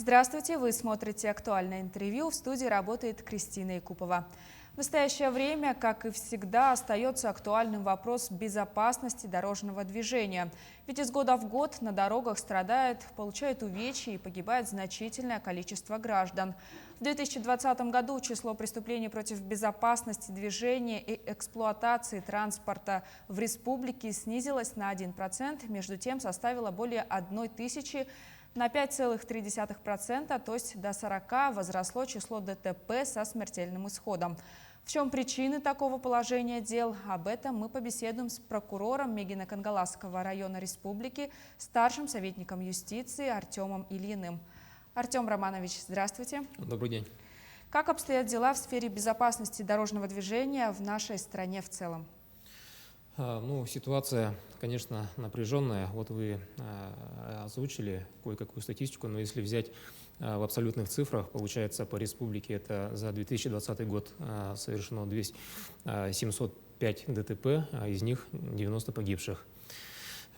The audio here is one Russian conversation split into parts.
Здравствуйте, вы смотрите «Актуальное интервью». В студии работает Кристина Якупова. В настоящее время, как и всегда, остается актуальным вопрос безопасности дорожного движения. Ведь из года в год на дорогах страдает, получает увечья и погибает значительное количество граждан. В 2020 году число преступлений против безопасности движения и эксплуатации транспорта в республике снизилось на 1%, между тем составило более 1000 на 5,3%, то есть до 40 возросло число ДТП со смертельным исходом. В чем причины такого положения дел? Об этом мы побеседуем с прокурором Мегино-Кангаласского района республики, старшим советником юстиции Артемом Ильиным. Артем Романович, здравствуйте. Добрый день. Как обстоят дела в сфере безопасности дорожного движения в нашей стране в целом? Ситуация, конечно, напряженная. Вот вы озвучили кое-какую статистику, но если взять в абсолютных цифрах, получается, по республике это за 2020 год совершено 705 ДТП, а из них 90 погибших.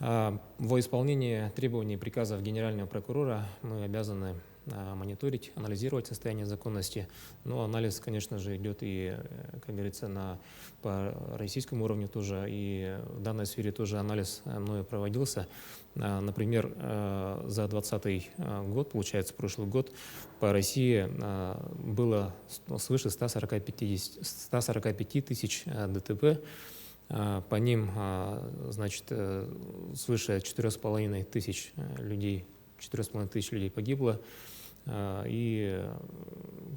Во исполнении требований приказов генерального прокурора мы обязаны мониторить, анализировать состояние законности. Но анализ, конечно же, идет и, как говорится, по российскому уровню тоже. И в данной сфере тоже анализ мною проводился. Например, за 2020 год, получается, прошлый год, по России было свыше 145 тысяч ДТП. По ним, значит, свыше 4,5 тысяч людей погибло. И,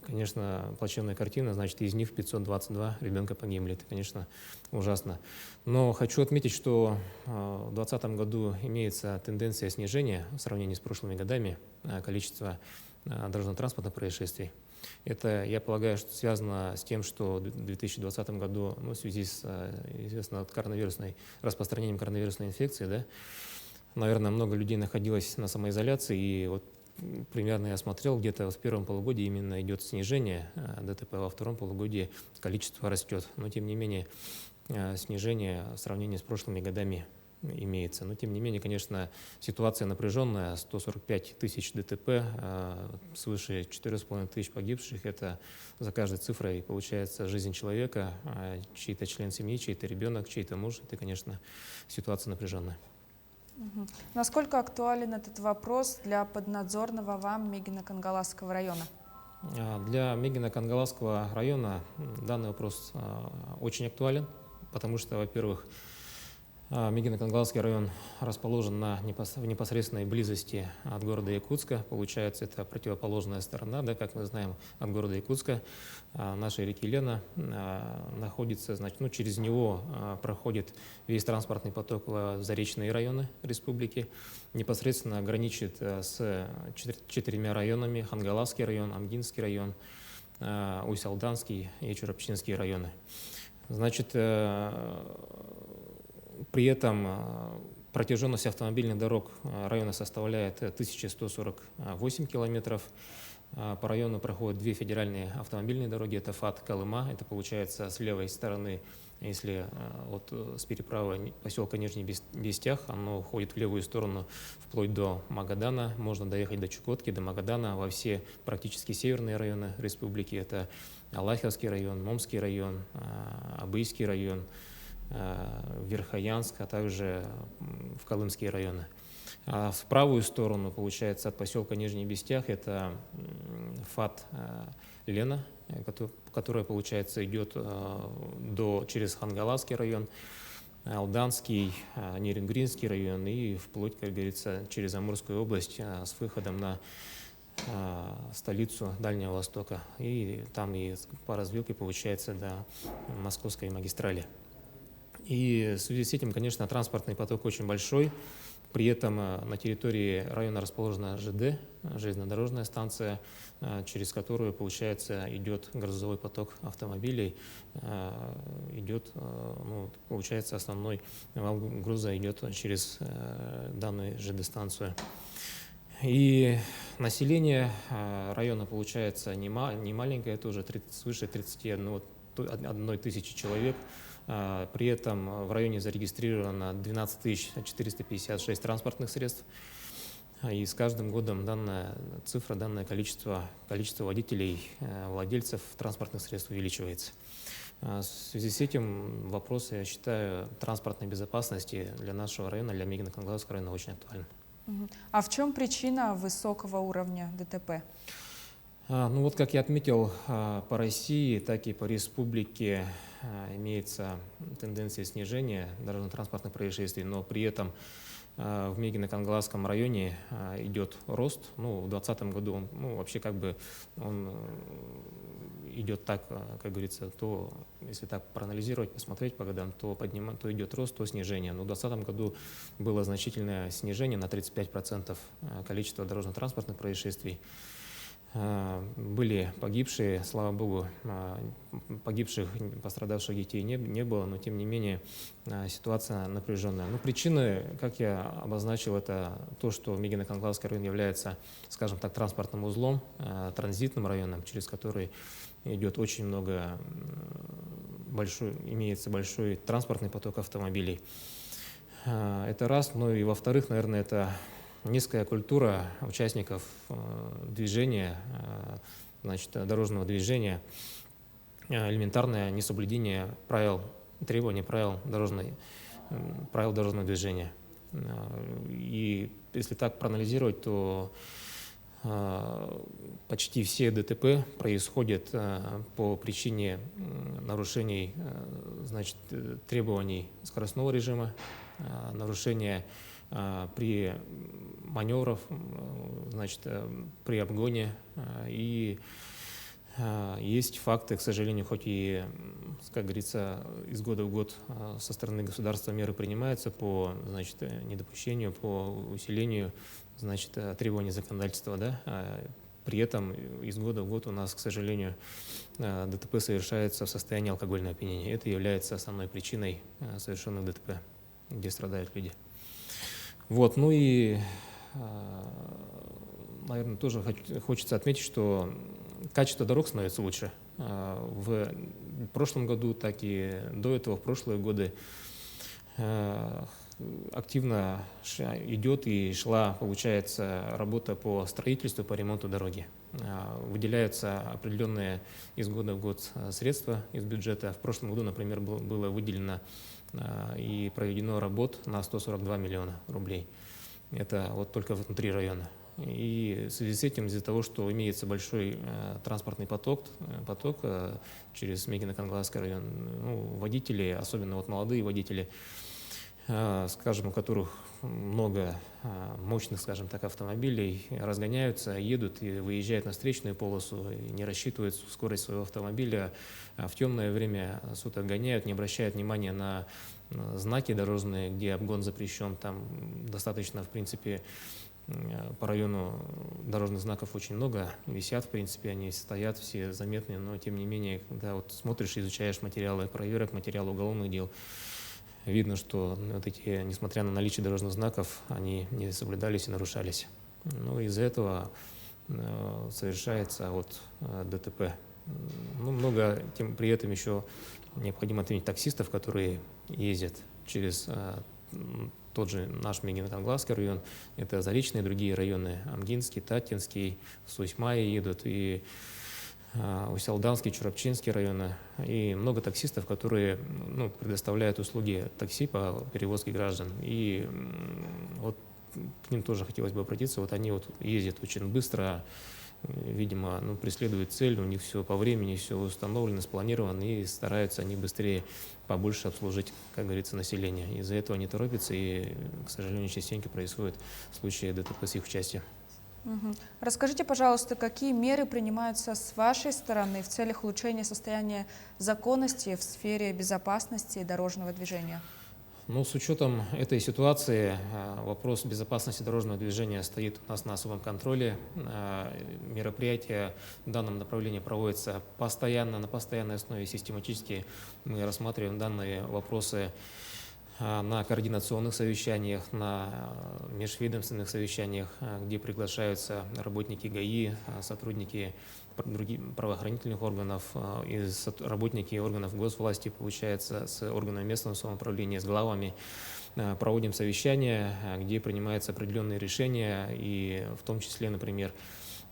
конечно, плачевная картина, значит, из них 522 ребенка погибли. Это, конечно, ужасно. Но хочу отметить, что в 2020 году имеется тенденция снижения в сравнении с прошлыми годами количества дорожно-транспортных происшествий. Это, я полагаю, что связано с тем, что в 2020 году, в связи с, известно, распространением коронавирусной инфекции, наверное, много людей находилось на самоизоляции, и вот примерно я смотрел, где-то в первом полугодии именно идет снижение ДТП, во втором полугодии количество растет. Но, тем не менее, снижение в сравнении с прошлыми годами имеется. Но, тем не менее, конечно, ситуация напряженная. 145 тысяч ДТП, свыше 4,5 тысяч погибших. Это за каждой цифрой получается жизнь человека, чей-то член семьи, чей-то ребенок, чей-то муж. Это, конечно, ситуация напряженная. Насколько актуален этот вопрос для поднадзорного вам Мегино-Кангаласского района? Для Мегино-Кангаласского района данный вопрос очень актуален, потому что, во-первых, Мегино-Кангаласский район расположен в непосредственной близости от города Якутска. Получается, это противоположная сторона, как мы знаем, от города Якутска. Нашей реки Лена находится, значит, через него проходит весь транспортный поток в заречные районы республики. Непосредственно граничит с 4 районами: Хангаласский район, Амгинский район, Усть-Алданский и Чурапчинский районы. Значит, при этом протяженность автомобильных дорог района составляет 1148 километров. По району проходят 2 федеральные автомобильные дороги. Это ФАТ-Колыма, это получается с левой стороны, если с переправы поселка Нижний Бестях, оно уходит в левую сторону вплоть до Магадана. Можно доехать до Чукотки, до Магадана, во все практически северные районы республики. Это Алаховский район, Момский район, Абыйский район, Верхоянск, а также в Колымские районы. А в правую сторону, получается, от поселка Нижний Бестях, это ФАТ Лена, которая, получается, идет через Хангаласский район, Алданский, Нерингринский район и вплоть, как говорится, через Амурскую область с выходом на столицу Дальнего Востока. И там и по развилке, получается, до Московской магистрали. И в связи с этим, конечно, транспортный поток очень большой. При этом на территории района расположена ЖД, железнодорожная станция, через которую, получается, идет грузовой поток автомобилей. Получается, основной вал груза идет через данную ЖД-станцию. И население района, получается, не маленькое, тоже свыше 31 тысячи человек. При этом в районе зарегистрировано 12 456 транспортных средств. И с каждым годом данная цифра, данное количество водителей, владельцев транспортных средств увеличивается. В связи с этим вопрос, я считаю, транспортной безопасности для нашего района, для Мегино-Кангаласского района очень актуален. А в чем причина высокого уровня ДТП? Ну вот, как я отметил, по России, так и по республике имеется тенденция снижения дорожно-транспортных происшествий, но при этом в Мегино-Кангаласском районе идет рост. Ну, в 2020 году он, вообще как бы он идет так, как говорится, то, если так проанализировать, посмотреть по годам, то идет рост, то снижение. Но в 2020 году было значительное снижение на 35% количества дорожно-транспортных происшествий. Были погибшие, слава богу, погибших, пострадавших детей не было, но тем не менее ситуация напряженная. Но причины, как я обозначил, это то, что Мегино-Кангаласский район является, скажем так, транспортным узлом, транзитным районом, через который идет очень много, имеется большой транспортный поток автомобилей. Это раз. Ну и во-вторых, наверное, это низкая культура участников движения, значит, дорожного движения, элементарное несоблюдение требований правил дорожного движения. И если так проанализировать, то почти все ДТП происходят по причине нарушений, значит, требований скоростного режима, нарушения при маневрах, значит, при обгоне. И есть факты, к сожалению, хоть и, как говорится, из года в год со стороны государства меры принимаются по, значит, недопущению, по усилению, значит, требований законодательства, да? При этом из года в год у нас, к сожалению, ДТП совершается в состоянии алкогольного опьянения. Это является основной причиной совершенных ДТП, где страдают люди. Вот, ну и, наверное, тоже хочется отметить, что качество дорог становится лучше. В прошлом году, так и до этого, в прошлые годы активно идет и шла, получается, работа по строительству, по ремонту дороги. Выделяются определенные из года в год средства из бюджета. В прошлом году, например, было выделено и проведено работ на 142 миллиона рублей. Это вот только внутри района. И в связи с этим, из-за того, что имеется большой транспортный поток через Мегино-Кангаласский район, водители, особенно вот молодые водители, скажем, у которых много мощных, скажем так, автомобилей, разгоняются, едут и выезжают на встречную полосу, и не рассчитывают скорость своего автомобиля, в темное время суток гоняют, не обращают внимания на знаки дорожные, где обгон запрещен. Там достаточно, в принципе, по району дорожных знаков очень много висят, в принципе, они стоят, все заметные, но тем не менее, когда вот смотришь, изучаешь материалы проверок, материалы уголовных дел, видно, что вот эти, несмотря на наличие дорожных знаков, они не соблюдались и нарушались. Ну, из-за этого совершается вот ДТП. Ну, много, при этом еще необходимо отметить таксистов, которые ездят через тот же наш Мегино-Кангаласский район, это Заречные, другие районы, Амгинский, Татинский, Сусьмай едут, и Усть-Алданский, Чурапчинский районы, и много таксистов, которые предоставляют услуги такси по перевозке граждан. И вот к ним тоже хотелось бы обратиться. Вот они вот ездят очень быстро, видимо, преследуют цель, у них все по времени, все установлено, спланировано, и стараются они быстрее, побольше обслужить, как говорится, население. Из-за этого они торопятся, и, к сожалению, частенько происходят случаи ДТП с их участием. Расскажите, пожалуйста, какие меры принимаются с вашей стороны в целях улучшения состояния законности в сфере безопасности дорожного движения? Ну, с учетом этой ситуации вопрос безопасности дорожного движения стоит у нас на особом контроле. Мероприятия в данном направлении проводятся постоянно, на постоянной основе, систематически. Мы рассматриваем данные вопросы на координационных совещаниях, на межведомственных совещаниях, где приглашаются работники ГАИ, сотрудники других правоохранительных органов и работники органов госвласти, получается, с органами местного самоуправления, с главами проводим совещания, где принимаются определенные решения, и в том числе, например,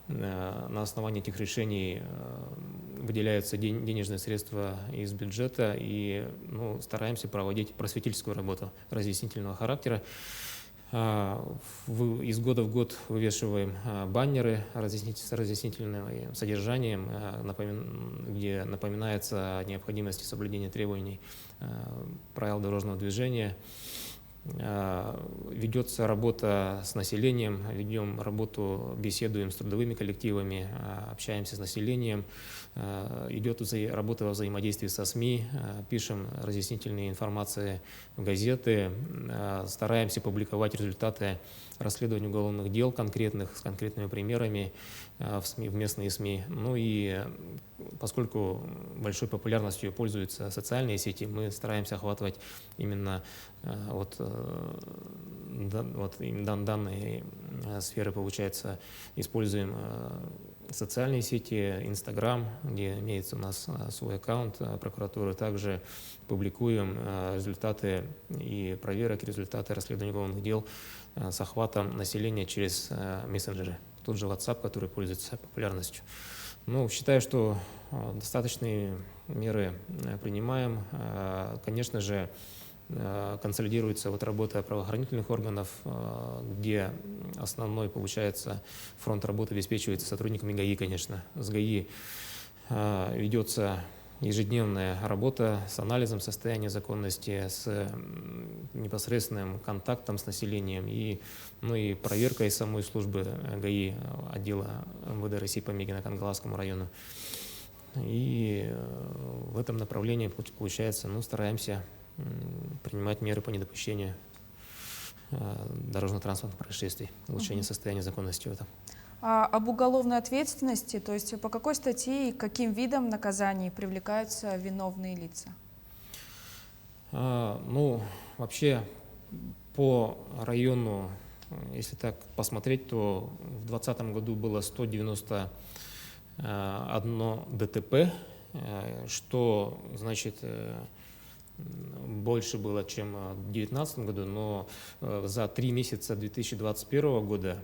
на основании этих решений выделяются денежные средства из бюджета, и стараемся проводить просветительскую работу разъяснительного характера. Из года в год вывешиваем баннеры с разъяснительным содержанием, где напоминается о необходимости соблюдения требований правил дорожного движения. Ведется работа с населением, ведем работу, беседуем с трудовыми коллективами, общаемся с населением, идет работа во взаимодействии со СМИ, пишем разъяснительные информации в газеты, стараемся публиковать результаты расследования уголовных дел конкретных, с конкретными примерами в местные СМИ. Ну и поскольку большой популярностью пользуются социальные сети, мы стараемся охватывать именно данные сферы, получается, используем социальные сети, Инстаграм, где имеется у нас свой аккаунт прокуратуры, также публикуем результаты и проверок, результаты расследования уголовных дел с охватом населения через мессенджеры. Тот же WhatsApp, который пользуется популярностью. Считаю, что достаточные меры принимаем. Конечно же, консолидируется работа правоохранительных органов, где основной, получается, фронт работы обеспечивается сотрудниками ГАИ, конечно. С ГАИ ведется ежедневная работа с анализом состояния законности, с непосредственным контактом с населением и проверкой самой службы ГАИ отдела МВД России по Мегино-Кангаласскому району. И в этом направлении, получается, стараемся принимать меры по недопущению дорожно-транспортных происшествий, улучшение состояния законности в этом. А об уголовной ответственности, то есть по какой статье и каким видам наказаний привлекаются виновные лица? Вообще по району, если так посмотреть, то в 2020 году было 191 ДТП, что значит больше было, чем в 2019 году, но за 3 месяца 2021 года,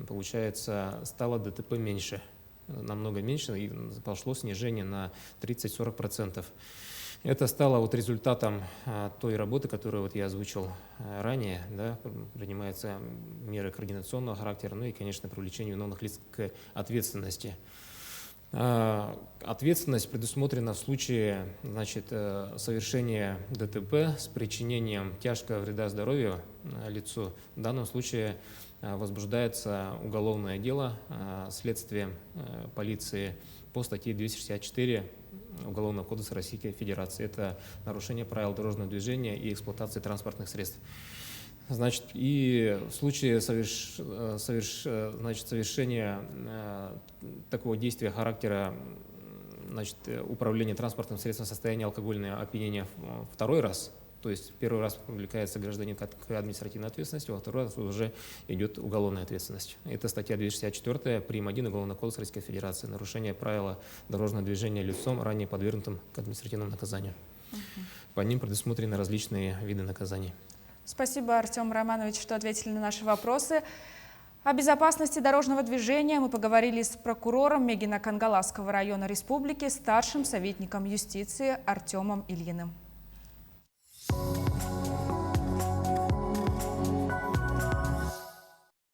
получается, стало ДТП меньше, намного меньше, и пошло снижение на 30-40%. Это стало результатом той работы, которую я озвучил ранее, да, принимаются меры координационного характера, и, конечно, привлечение виновных лиц к ответственности. Ответственность предусмотрена в случае, совершения ДТП с причинением тяжкого вреда здоровью лицу. В данном случае возбуждается уголовное дело следствием полиции по статье 264 Уголовного кодекса Российской Федерации. Это нарушение правил дорожного движения и эксплуатации транспортных средств. И в случае совершения такого действия характера управления транспортным средством в состоянии алкогольного опьянения второй раз, то есть первый раз привлекается гражданин к административной ответственности, во второй раз уже идет уголовная ответственность. Это статья 264 прим. 1 Уголовного кодекса Российской Федерации. Нарушение правила дорожного движения лицом, ранее подвергнутым к административному наказанию. По ним предусмотрены различные виды наказаний. Спасибо, Артем Романович, что ответили на наши вопросы. О безопасности дорожного движения мы поговорили с прокурором Мегино-Кангаласского района республики, старшим советником юстиции Артемом Ильиным.